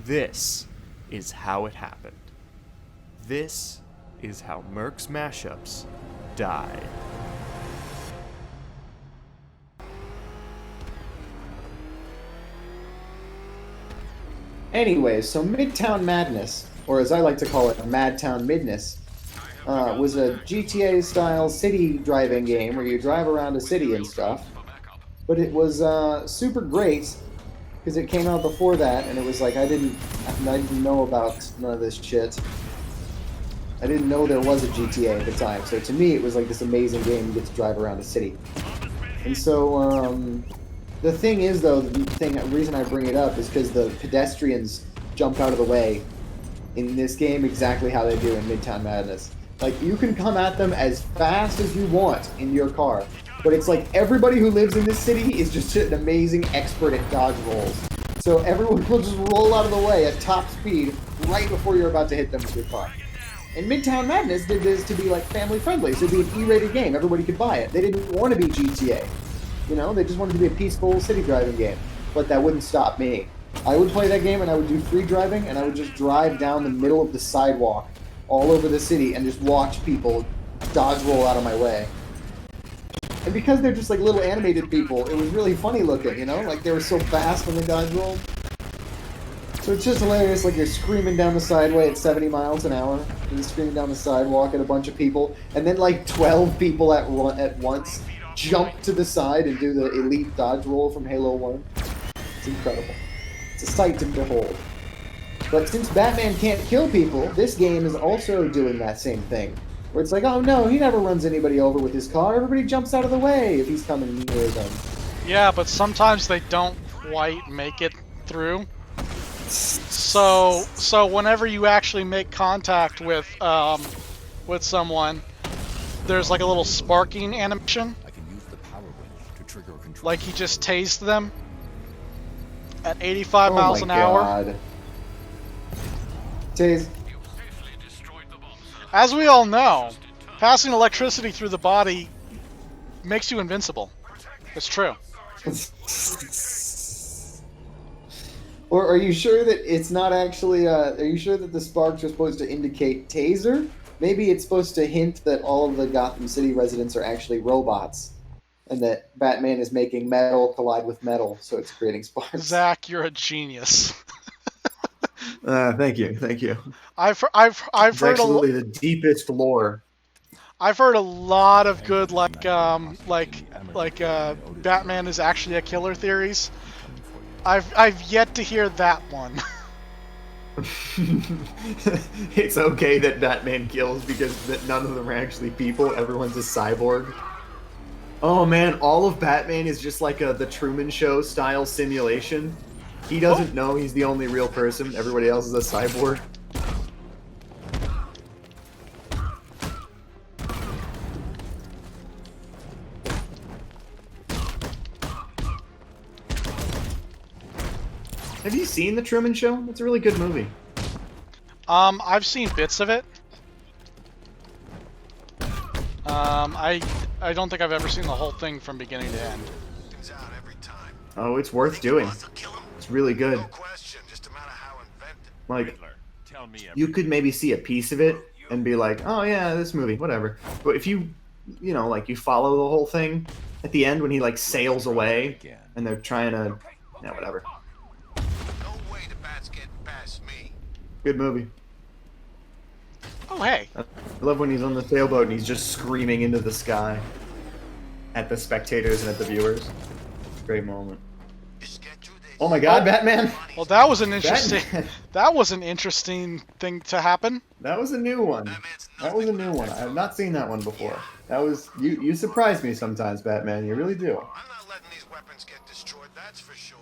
This is how it happened. This is how Merc's mashups died. Anyways, so Midtown Madness, or as I like to call it, Madtown Midness, was a GTA-style city driving game where you drive around a city and stuff. But it was super great because it came out before that, and it was like I didn't know about none of this shit. I didn't know there was a GTA at the time, so to me it was like this amazing game. You get to drive around a city, and so the thing is though, the reason I bring it up is because the pedestrians jump out of the way in this game exactly how they do in Midtown Madness. Like, you can come at them as fast as you want in your car, but it's like everybody who lives in this city is just an amazing expert at dodge rolls. So everyone will just roll out of the way at top speed right before you're about to hit them with your car. And Midtown Madness did this to be like family friendly, so it'd be an E-rated game. Everybody could buy it. They didn't want to be GTA. You know, they just wanted to be a peaceful city driving game. But that wouldn't stop me. I would play that game and I would do free driving and I would just drive down the middle of the sidewalk all over the city and just watch people dodge roll out of my way. And because they're just like little animated people, it was really funny looking, you know? Like they were so fast when they dodge rolled. So it's just hilarious, like you're screaming down the sideway at 70 miles an hour. You're screaming down the sidewalk at a bunch of people, and then like 12 people at once jump to the side and do the elite dodge roll from Halo 1. It's incredible. It's a sight to behold. But since Batman can't kill people, this game is also doing that same thing. Where it's like, oh no, he never runs anybody over with his car. Everybody jumps out of the way if he's coming near them. Yeah, but sometimes they don't quite make it through. So whenever you actually make contact with someone, there's like a little sparking animation. I can use the power winch to trigger a control. Like he just tased them at 85 miles an hour. Tase. As we all know, passing electricity through the body makes you invincible. It's true. Or are you sure that it's not actually, are you sure that the sparks are supposed to indicate taser? Maybe it's supposed to hint that all of the Gotham City residents are actually robots, and that Batman is making metal collide with metal, so it's creating sparks. Zach, you're a genius. Thank you. I've It's heard absolutely the deepest lore. I've heard a lot of good Batman is actually a killer theories. I've yet to hear that one. It's okay that Batman kills because none of them are actually people. Everyone's a cyborg. Oh man, all of Batman is just like the Truman Show style simulation. He doesn't know he's the only real person. Everybody else is a cyborg. Have you seen The Truman Show? It's a really good movie. I've seen bits of it. I don't think I've ever seen the whole thing from beginning to end. Oh, it's worth doing. It's really good. Like, you could maybe see a piece of it and be like, oh yeah, this movie, whatever. But if you know, like you follow the whole thing, at the end when he like sails away and they're trying to, yeah, whatever. Good movie. Oh, hey. I love when he's on the sailboat and he's just screaming into the sky at the spectators and at the viewers. Great moment. Oh my God, Batman! Well, that was an interesting. Batman. That was an interesting thing to happen. That was a new one. That was a new one. I have not seen that one before. That was you. You surprise me sometimes, Batman. You really do. I'm not letting these weapons get destroyed. That's for sure.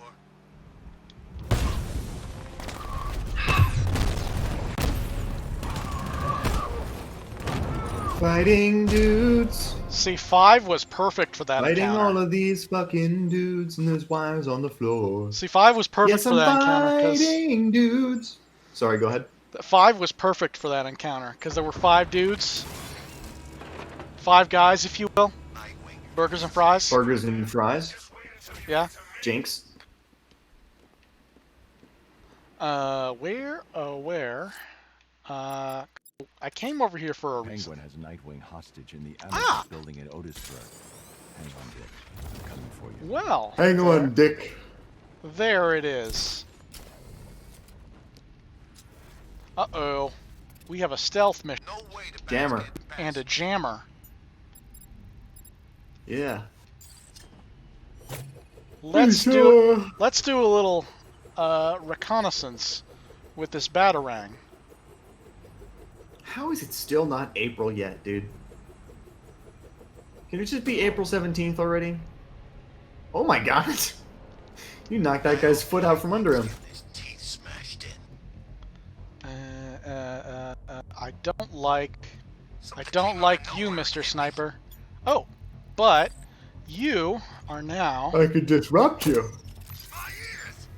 Fighting dudes. See, 5 was perfect for that Fighting encounter. all of these fucking dudes and there's wires on the floor. See, 5 was perfect Yes, for I'm that encounter. fighting dudes. Sorry, go ahead. 5 was perfect for that encounter because there were 5 dudes, 5 guys, if you will. Burgers and fries. Burgers and fries. Yeah. Jinx. Where? Oh, where? I came over here for a reason. Penguin has Nightwing hostage in the Ah! Amethyst building in Otisburg. Hang on, Dick. I'm coming for you. Well, Hang on, Dick. there it is. Uh-oh. We have a stealth mission No way the Jammer. bats get past and a jammer. Yeah. Let's do a little reconnaissance with this batarang. How is it still not April yet, dude? Can it just be April 17th already? Oh my god! You knocked that guy's foot out from under him. his teeth smashed in. I don't like you, Mr. Sniper. Oh, but you are now. I could disrupt you. My ears!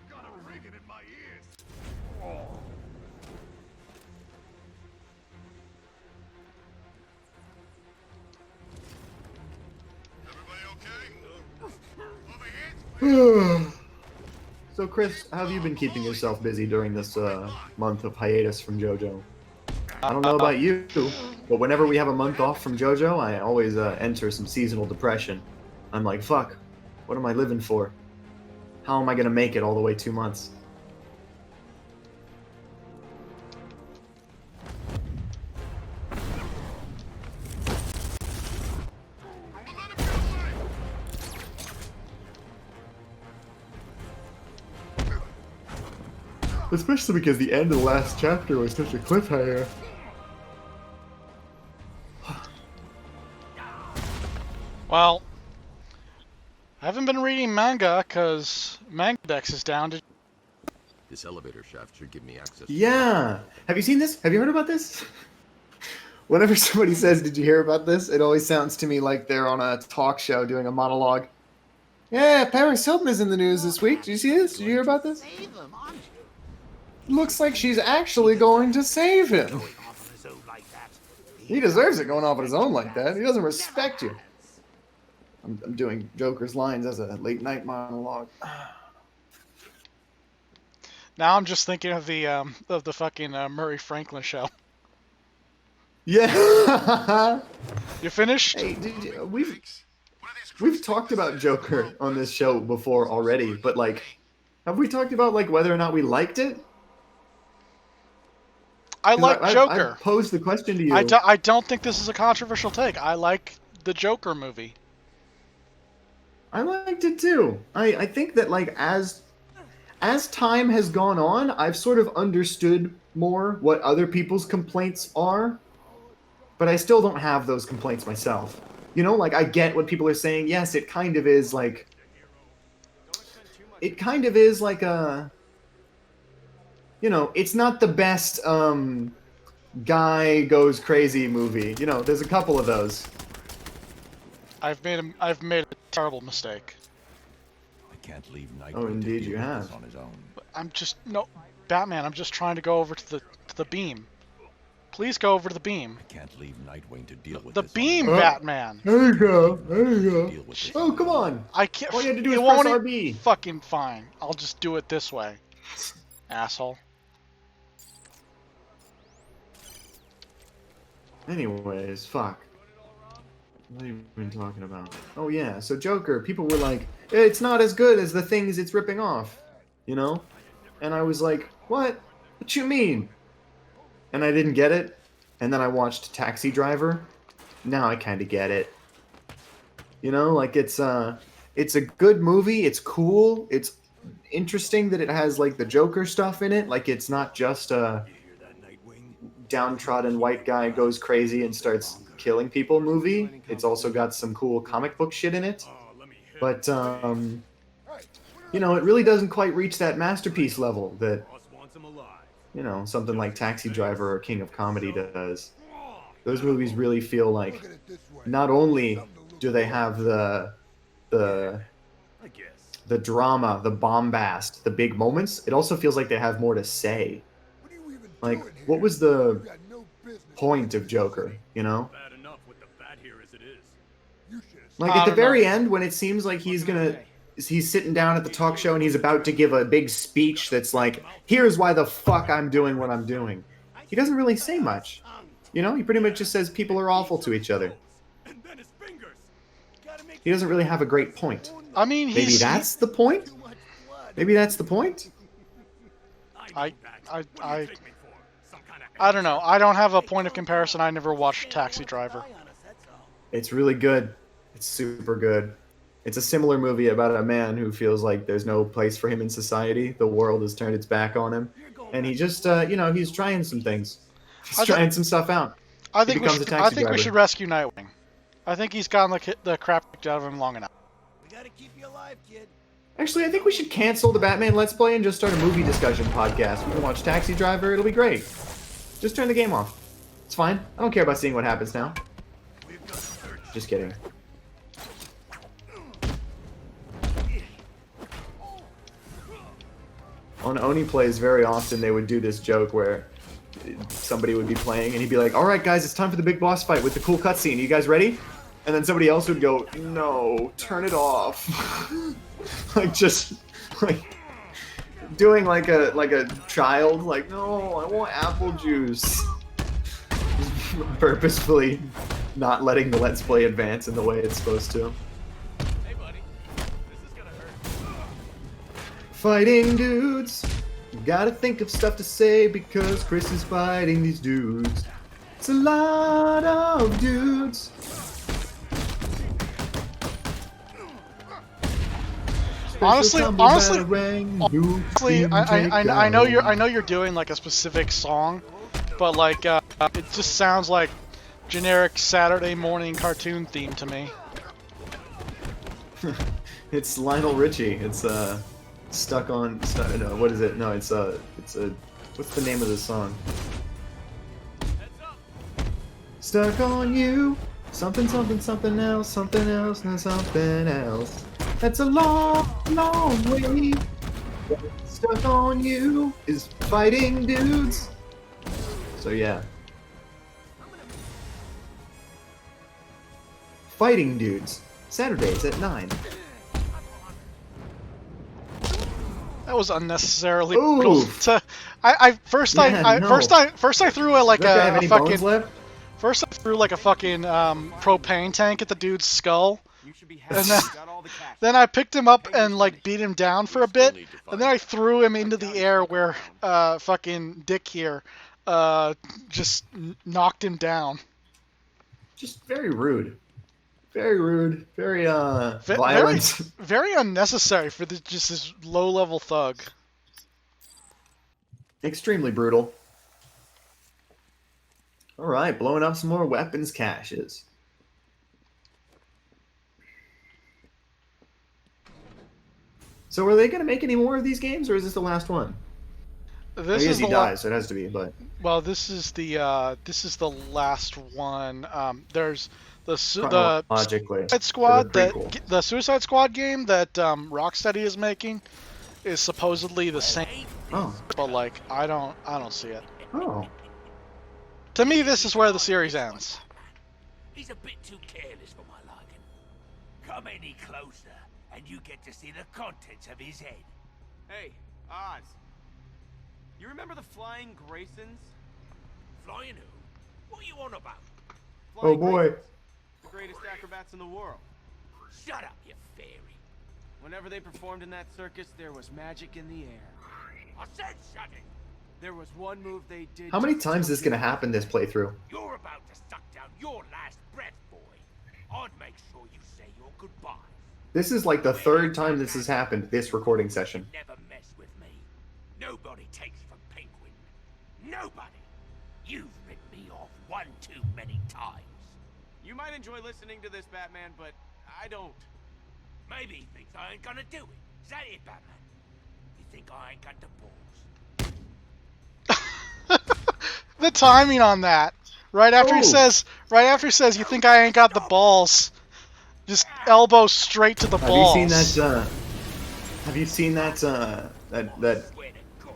Got a ringing in my ears. Everybody okay? Over here? So, Chris, how have you been keeping yourself busy during this month of hiatus from JoJo? I don't know about you, but whenever we have a month off from JoJo, I always enter some seasonal depression. I'm like, fuck, what am I living for? How am I gonna make it all the way 2 months? Especially because the end of the last chapter was such a cliffhanger. Well, I haven't been reading manga because Mangadex is down. This elevator shaft should give me access. Yeah! Have you seen this? Have you heard about this? Whenever somebody says, "Did you hear about this?" it always sounds to me like they're on a talk show doing a monologue. Yeah, Paris Hilton is in the news this week. Did you see this? Did you hear about this? Looks like she's actually going to save him. He deserves it going off on his own like that. He doesn't respect you. I'm doing Joker's lines as a late night monologue. Now I'm just thinking of the fucking Murray Franklin show. Yeah. You finished? Hey, we've talked about Joker on this show before already, but like, have we talked about like whether or not we liked it? I like Joker. I posed the question to you. I don't think this is a controversial take. I like the Joker movie. I liked it too. I think that like as time has gone on, I've sort of understood more what other people's complaints are, but I still don't have those complaints myself. You know, like I get what people are saying. Yes, it kind of is like a, you know, it's not the best guy goes crazy movie. You know, there's a couple of those. I've made a terrible mistake. I can't leave Nightwing Oh, indeed to you deal with have. this on his own. Batman, I'm just trying to go over to the beam. Please go over to the beam. I can't leave Nightwing to deal with The this beam, on his Batman. There you go. There you own. go. Deal with this Oh, on come his own. on. I can't. All you had to do it is press won't RB. Fucking fine. I'll just do it this way, asshole. Anyways, fuck. What have you been talking about? Oh yeah, so Joker, people were like, it's not as good as the things it's ripping off, you know? And I was like, what? What you mean? And I didn't get it, and then I watched Taxi Driver. Now I kind of get it. You know, like it's a good movie, it's cool, it's interesting that it has like the Joker stuff in it, like it's not just a downtrodden white guy goes crazy and starts killing people movie. It's also got some cool comic book shit in it. But, you know, it really doesn't quite reach that masterpiece level that, you know, something like Taxi Driver or King of Comedy does. Those movies really feel like not only do they have the drama, the bombast, the big moments, it also feels like they have more to say. Like, what was the point of Joker, you know? Like I at the don't know. very end, when it seems like he's sitting down at the talk show and he's about to give a big speech that's like, here's why the fuck I'm doing what I'm doing. He doesn't really say much. You know, he pretty much just says people are awful to each other. And then his fingers. Gotta make He doesn't really have a great point. I mean, Maybe that's the point? Maybe that's the point? I don't know. I don't have a point of comparison. I never watched Taxi Driver. It's really good. It's super good. It's a similar movie about a man who feels like there's no place for him in society. The world has turned its back on him. And he just, he's trying some things. He's trying some stuff out. I think becomes a taxi I think we driver. should rescue Nightwing. I think he's gotten the crap kicked out of him long enough. We gotta keep you alive, kid. Actually, I think we should cancel the Batman Let's Play and just start a movie discussion podcast. We can watch Taxi Driver. It'll be great. Just turn the game off. It's fine. I don't care about seeing what happens now. Just kidding. On Oni Plays, very often they would do this joke where somebody would be playing and he'd be like, alright guys, it's time for the big boss fight with the cool cutscene. You guys ready? And then somebody else would go, no, turn it off. like doing like a child, like, no, I want apple juice. Purposefully not letting the Let's Play advance in the way it's supposed to. Hey, buddy. This is gonna hurt. Fighting dudes. Gotta think of stuff to say because Chris is fighting these dudes. It's a lot of dudes. Honestly, Special honestly, batarang, Honestly, I know you're doing like a specific song, but like it just sounds like generic Saturday morning cartoon theme to me. It's Lionel Richie. It's stuck on. No, what is it? No, it's a. What's the name of the song? Stuck on you. Something, something, something else, and something else. That's a long, long way. Stuck on you is fighting dudes. So yeah. Fighting dudes. Saturdays at 9. That was unnecessarily Ooh. brutal. First I threw a, like Does that guy have a any bones fucking left? first I threw like a fucking propane tank at the dude's skull. And then I picked him up and like beat him down for a bit, and then I threw him into the air where fucking Dick here just knocked him down. Just very rude. Very rude. Very violent. Very unnecessary for just this low-level thug. Extremely brutal. Alright, blowing up some more weapons caches. So are they going to make any more of these games, or is this the last one? I guess he dies, so it has to be, but... Well, this is the last one. There's the Chronologically, Suicide Squad for the prequel. the Suicide Squad game that Rocksteady is making is supposedly the same, Oh. but like I don't see it. Oh. To me, this is where the series ends. He's a bit too careless for my liking. Come any closer, and you get to see the contents of his head. Hey, Oz. You remember the Flying Graysons? Flying who? What are you on about? Oh Flying boy. Graysons, the greatest acrobats in the world. Shut up, you fairy. Whenever they performed in that circus, there was magic in the air. I said shut it. There was one move they did. How many just times to is this going to happen, this playthrough? You're about to suck down your last breath, boy. I'd make sure you say your goodbyes. This is like the third time this has happened, this recording session. Never mess with me. Nobody takes from Penguin. Nobody. You've ripped me off one too many times. You might enjoy listening to this, Batman, but I don't. Maybe he thinks I ain't gonna do it. Is that it, Batman? You think I ain't got the balls? The timing on that. Right after he says, "You think I ain't got the balls?" Just elbow straight to the balls. Have you seen that that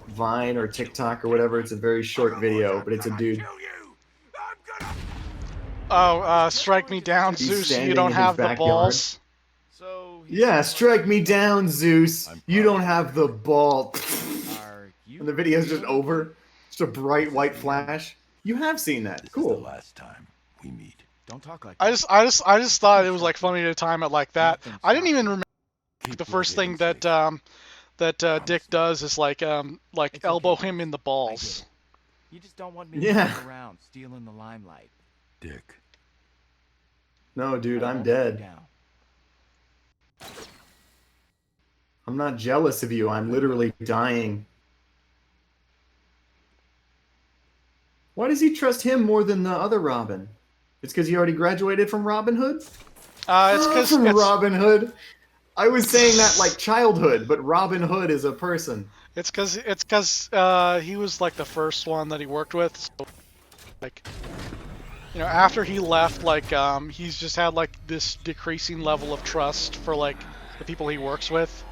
Vine or TikTok or whatever? It's a very short video, but it's a dude. Strike me down, He's Zeus. standing You don't in his have the backyard. balls. So Yeah, strike me down, Zeus. I'm You don't have the ball. are you? And the video's just over. Just a bright white flash. You have seen that. This is Cool. the last time we meet. Don't talk like I that. just thought it was like funny to time it like that. I didn't even remember Keep the first rugged thing and safe. that Dick does is like elbow him in the balls. You just don't want me Yeah. to around stealing the limelight. Dick. No, dude, I I'm won't let you dead. down. I'm not jealous of you. I'm literally dying. Why does he trust him more than the other Robin? It's because he already graduated from Robin Hood? It's because From Robin Hood? I was saying that like childhood, but Robin Hood is a person. it's because he was like the first one that he worked with. So, like, you know, after he left, like he's just had like this decreasing level of trust for like the people he works with.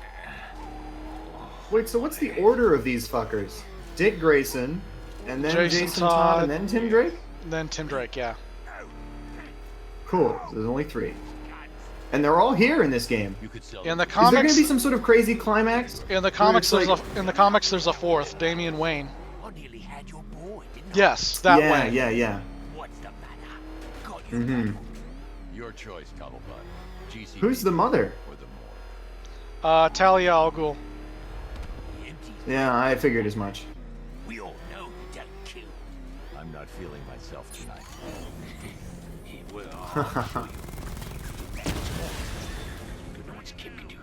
Wait, so what's the order of these fuckers? Dick Grayson, and then Jason Jason Todd, Todd. and then Tim Drake? And then Tim Drake, yeah. Cool. So there's only 3. And they're all here in this game. You could sell In the Is there going comics, to be some sort of crazy climax? in the comics, it's there's like- in the comics there's a fourth, Damian Wayne. I nearly had your boy, didn't I? Yes, that yeah, way. yeah. What's the matter? Got you. Mm-hmm. your choice, Cobblepot. GC Who's the mother? or the more. Talia al Ghul. Empty. Yeah, I figured as much. We all know you don't kill. I'm not feeling myself tonight. Well, good night, Kip can do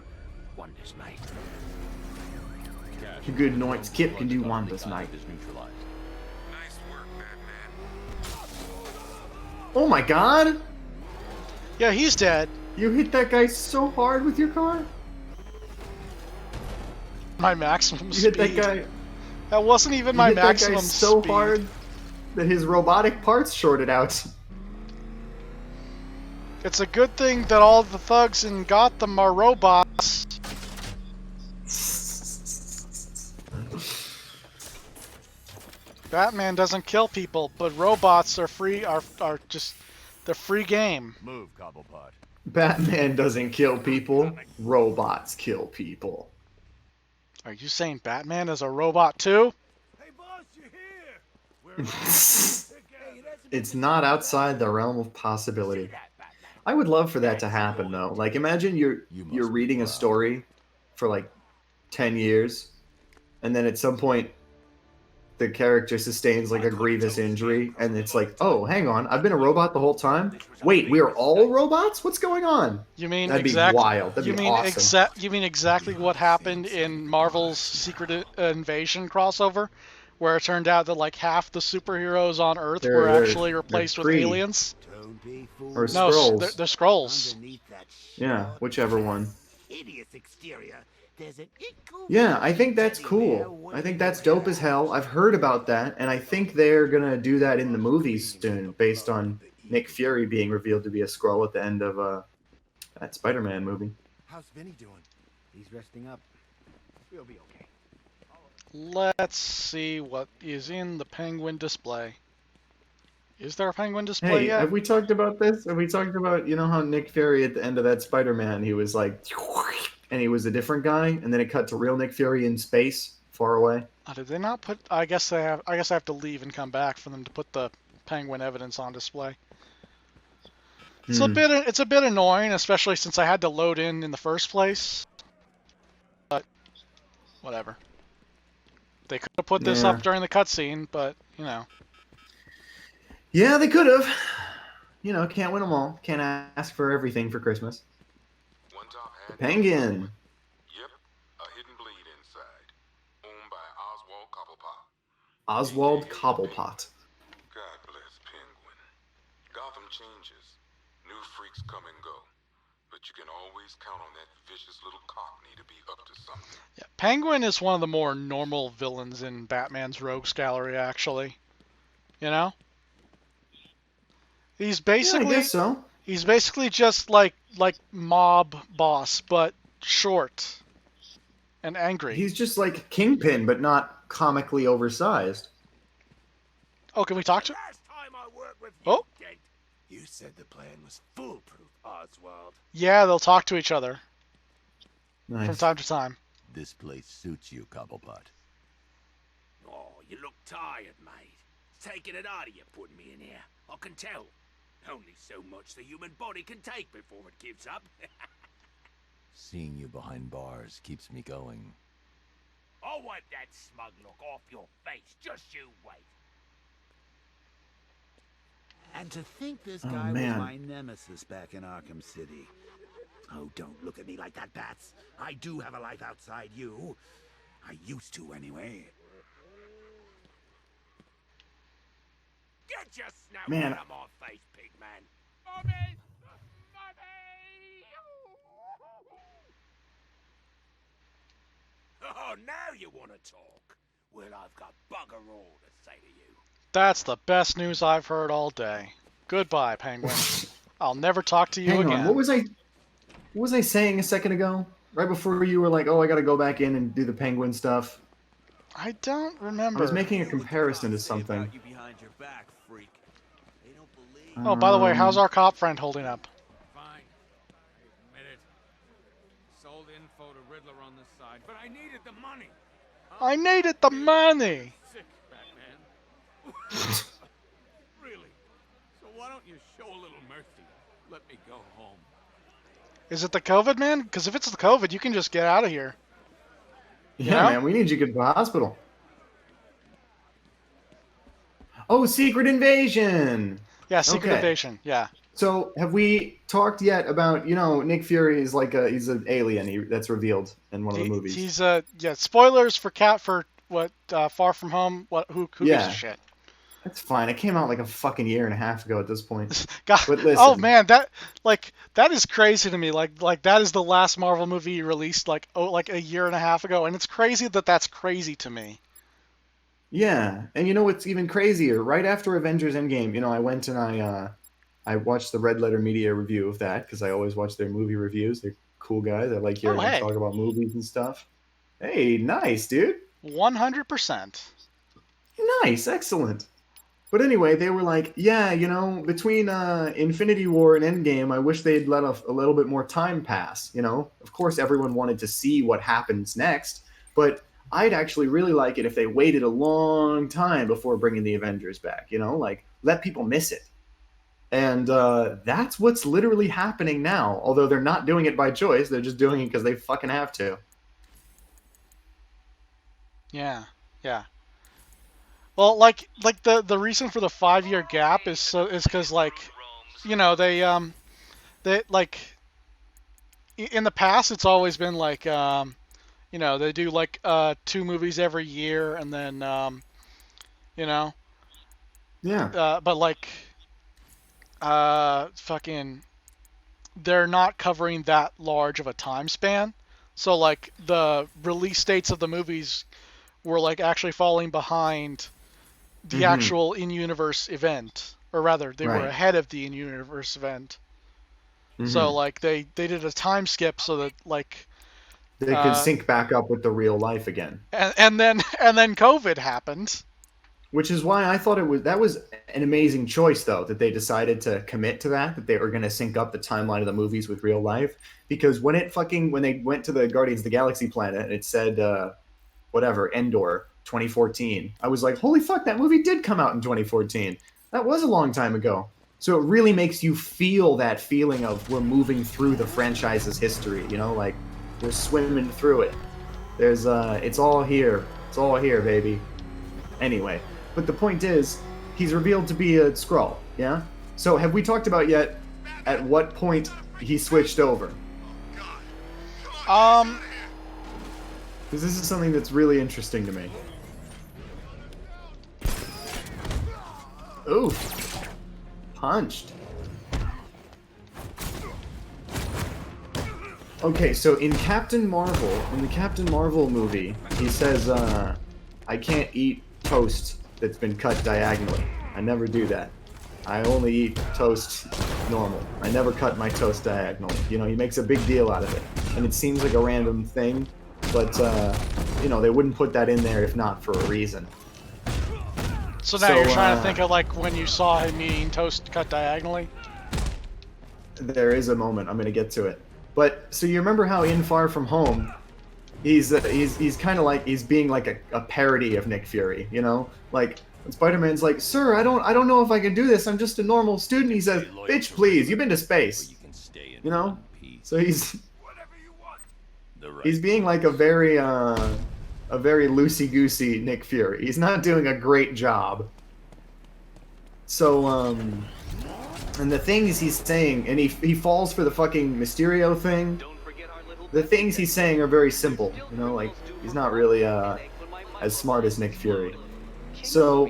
wonders, mate. Cash. Good nights, Kip can do Bullets wonders, on the mate. contact is neutralized. Nice work, Batman. Oh my god! Yeah, he's dead. You hit that guy so hard with your car? My maximum You speed. hit that guy, That wasn't even you my hit that guy maximum so speed. hard that his robotic parts shorted out. It's a good thing that all the thugs in Gotham are robots. Batman doesn't kill people, but robots are free. Are just they're free game. Move, Cobblepot. Batman doesn't kill people, robots kill people. Are you saying Batman is a robot too? Hey, boss, you here? We're It's not outside the realm of possibility. I would love for that to happen though. Like imagine you're reading a story for like 10 years and then at some point the character sustains like a grievous injury and it's like, "Oh, hang on. I've been a robot the whole time? Wait, we are all robots? What's going on?" You mean That'd be exactly? wild. That'd you be mean awesome. You mean exactly what happened in Marvel's Secret Invasion crossover, where it turned out that like half the superheroes on Earth were They're actually replaced with free. aliens? Don't be fooled. Or No, Skrulls. they're Skrulls. Underneath that Yeah, short, whichever one. hideous exterior, there's an equal Yeah, I think that's teddy bear cool. I think waiting that's dope as hell. I've heard about that, and I think they're gonna do that in the movies soon, based on Nick Fury being revealed to be a Skrull at the end of that Spider-Man movie. How's Vinny doing? He's resting up. We'll be okay. Let's see what is in the Penguin display. Is there a Penguin display Hey, yet? have we talked about this? Have we talked about, you know how Nick Fury at the end of that Spider-Man, he was like, and he was a different guy, and then it cut to real Nick Fury in space, far away? Oh, did they not put? I guess they have. I guess I have to leave and come back for them to put the Penguin evidence on display. It's a Hmm. bit. It's a bit annoying, especially since I had to load in the first place. But whatever. They could have put this Yeah. up during the cutscene, but you know. Yeah, they could have. You know, can't win them all. Can't ask for everything for Christmas. One top hat. Penguin. Yep, a hidden blade inside. Owned by Oswald Cobblepot. Oswald Cobblepot. God bless Penguin. Gotham changes. New freaks come and go. But you can always count on that vicious little cockney to be up to something. Yeah, Penguin is one of the more normal villains in Batman's Rogues Gallery, actually. You know? He's Yeah, I basically guess so. he's basically just like mob boss, but short and angry. He's just like Kingpin, but not comically oversized. Oh, can we talk to? Last time I worked with Oh. Dent, You said the plan was foolproof, Oswald. Yeah, they'll talk to each other from Nice. time to time. This place suits you, Cobblepot. Oh, you look tired, mate. It's taking it out of you putting me in here. I can tell. Only so much the human body can take before it gives up. Seeing you behind bars keeps me going. I'll wipe that smug look off your face. Just you wait. And to think this Oh, guy was man. my nemesis back in Arkham City. Oh, don't look at me like that, Bats. I do have a life outside you. I used to, anyway. Get your snout Man. out of my face, pig man. Bobby! Oh, now you want to talk? Well, I've got bugger all to say to you. That's the best news I've heard all day. Goodbye, Penguin. I'll never talk to you Hang again. on, what was I saying a second ago? Right before you were like, "Oh, I got to go back in and do the penguin stuff." I don't I remember. was making a comparison to something. You behind your back, freak. They don't believe. Oh, by the way, how's our cop friend holding up? Fine. I admit it. Sold info to Riddler on this side, but I needed the money. I needed the money. Sick, Batman. Really? So why don't you show a little mercy? Let me go home. Is it the COVID, man? Because if it's the COVID, you can just get out of here. Yeah, know? man, we need you to get to the hospital. Oh, Secret Invasion! Yeah, Secret Okay. Invasion. Yeah. So, have we talked yet about, Nick Fury is he's an alien that's revealed in one of the movies. He's yeah. Spoilers for Far From Home. Who gives Yeah. a shit? That's fine. It came out like a fucking year and a half ago at this point. God, But listen. oh man, that is crazy to me. Like that is the last Marvel movie released like a year and a half ago, and it's crazy that that's crazy to me. Yeah, and you know what's even crazier? Right after Avengers Endgame, I went and I watched the Red Letter Media review of that because I always watch their movie reviews. They're cool guys. I like hearing them hey. talk about movies and stuff. Hey, nice, dude. 100%. Nice, excellent. But anyway, they were like, yeah, between Infinity War and Endgame, I wish they'd let a little bit more time pass. Of course, everyone wanted to see what happens next, but I'd actually really like it if they waited a long time before bringing the Avengers back. Like let people miss it. And that's what's literally happening now. Although they're not doing it by choice, they're just doing it because they fucking have to. Yeah. Yeah. Well, like the reason for the 5-year gap is because they like in the past it's always been like they do like 2 movies every year and then Yeah. but like fucking they're not covering that large of a time span, so like the release dates of the movies were like actually falling behind the actual in-universe event, or rather they were Right. ahead of the in-universe event. So like they did a time skip so that like They could sync back up with the real life again. and then COVID happened. Which is why I thought that was an amazing choice, though, that they decided to commit to that they were going to sync up the timeline of the movies with real life. Because when they went to the Guardians of the Galaxy planet and it said, Endor 2014, I was like, holy fuck, that movie did come out in 2014. That was a long time ago. So it really makes you feel that feeling of we're moving through the franchise's history, like we're swimming through it. There's, it's all here. It's all here, baby. Anyway. But the point is, he's revealed to be a Skrull, yeah? So have we talked about yet at what point he switched over? Because this is something that's really interesting to me. Oof. Punched. Okay, so in the Captain Marvel movie, he says, I can't eat toast that's been cut diagonally. I never do that. I only eat toast normal. I never cut my toast diagonally. He makes a big deal out of it. And it seems like a random thing, but, they wouldn't put that in there if not for a reason. So now you're trying to think of like when you saw him eating toast cut diagonally? There is a moment. I'm gonna get to it. But so you remember how in Far From Home, he's kind of like he's being like a parody of Nick Fury, you know? Like when Spider-Man's like, "Sir, I don't know if I can do this. I'm just a normal student." He says, "Bitch, please. You've been to space." You know? So he's being like a very loosey-goosey Nick Fury. He's not doing a great job. So and the things he's saying, and he falls for the fucking Mysterio thing. The things he's saying are very simple, you know, like he's not really as smart as Nick Fury. So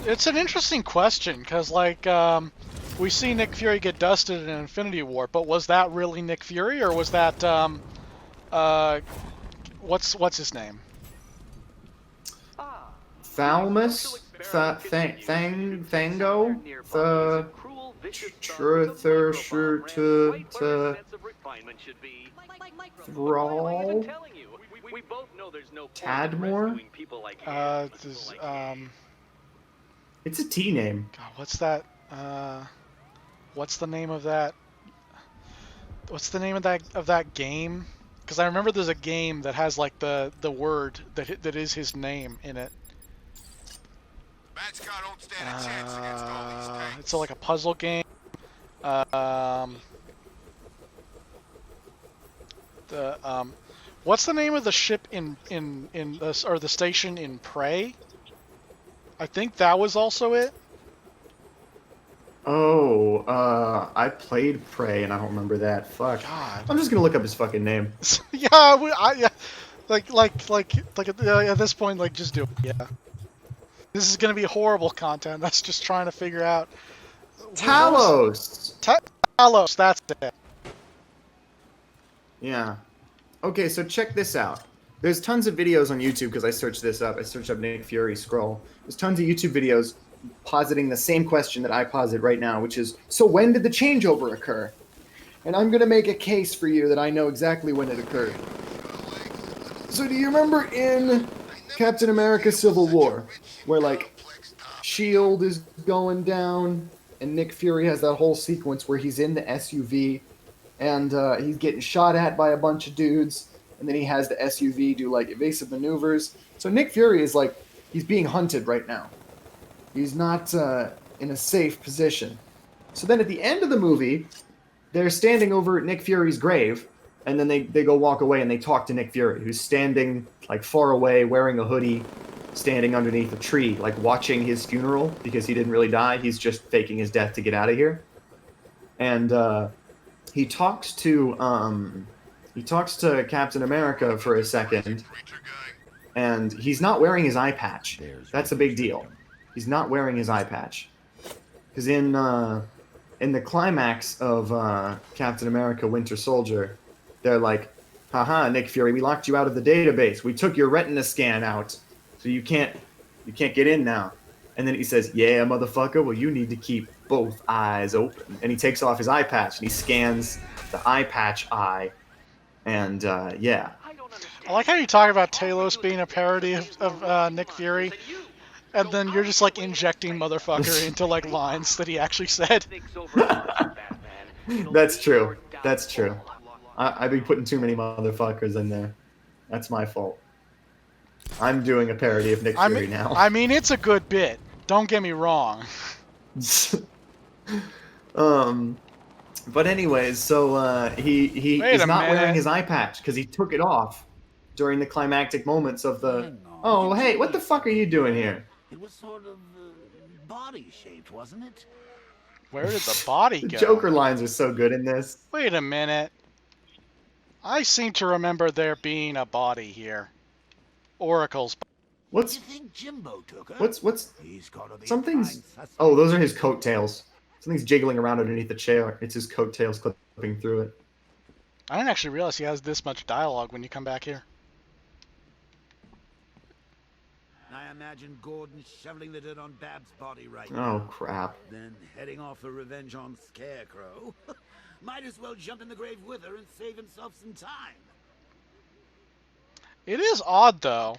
It's an interesting question, because, like, we see Nick Fury get dusted in Infinity War, but was that really Nick Fury, or was that, what's his name? Thalmus? Thango? Thrall? Tadmore? It's a T name. God, what's that? What's the name of that? What's the name of that game? Because I remember there's a game that has like the word that is his name in it. It's like a puzzle game. What's the name of the ship in this, or the station in Prey? I think that was also it. Oh, I played Prey and I don't remember that. Fuck. God. I'm just gonna look up his fucking name. Yeah, at this point, like, just do it. Yeah. This is gonna be horrible content. That's just trying to figure out. Talos. Talos. That's it. Yeah. Okay, so check this out. There's tons of videos on YouTube because I searched this up. I searched up Nick Fury Skrull. There's tons of YouTube videos positing the same question that I posit right now, which is, so when did the changeover occur? And I'm going to make a case for you that I know exactly when it occurred. So do you remember in Captain America Civil War, where, like, S.H.I.E.L.D. is going down, and Nick Fury has that whole sequence where he's in the SUV, and he's getting shot at by a bunch of dudes, and then he has the SUV do, like, evasive maneuvers. So Nick Fury is, like, he's being hunted right now. He's not in a safe position. So then at the end of the movie, they're standing over at Nick Fury's grave, and then they go walk away and they talk to Nick Fury, who's standing, like, far away, wearing a hoodie, standing underneath a tree, like, watching his funeral, because he didn't really die. He's just faking his death to get out of here. And he talks to Captain America for a second, and he's not wearing his eye patch. That's a big deal. He's not wearing his eye patch. Because in the climax of Captain America Winter Soldier, they're like, haha, Nick Fury, we locked you out of the database. We took your retina scan out, so you can't get in now. And then he says, yeah, motherfucker, well, you need to keep both eyes open. And he takes off his eye patch, and he scans the eye patch eye. And, yeah. I like how you talk about Talos being a parody of Nick Fury, and then you're just, like, injecting motherfucker into, like, lines that he actually said. That's true. That's true. I've been putting too many motherfuckers in there. That's my fault. I'm doing a parody of Nick Fury now. I mean, it's a good bit. Don't get me wrong. But anyways, so he is not wearing his eye patch because he took it off during the climactic moments of the. Oh, hey, what the fuck are you doing here? It was sort of body-shaped, wasn't it? Where did the body The go? Joker lines are so good in this. Wait a minute. I seem to remember there being a body here. Oracle's. What's You think Jimbo took her? what's He's gotta be something's? fine suspect. Oh, those are his coattails. Something's jiggling around underneath the chair. It's his coattails clipping through it. I didn't actually realize he has this much dialogue when you come back here. I imagine Gordon shoveling the dirt on Bab's body right Oh now. crap! Then heading off for revenge on Scarecrow. Might as well jump in the grave with her and save himself some time. It is odd, though.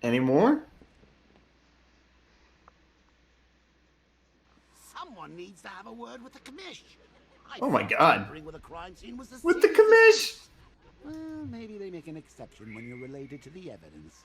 Any more? Someone needs to have a word with the commish. Oh my God. Tampering with a crime scene was With the commish! Well, maybe they make an exception when you're related to the evidence.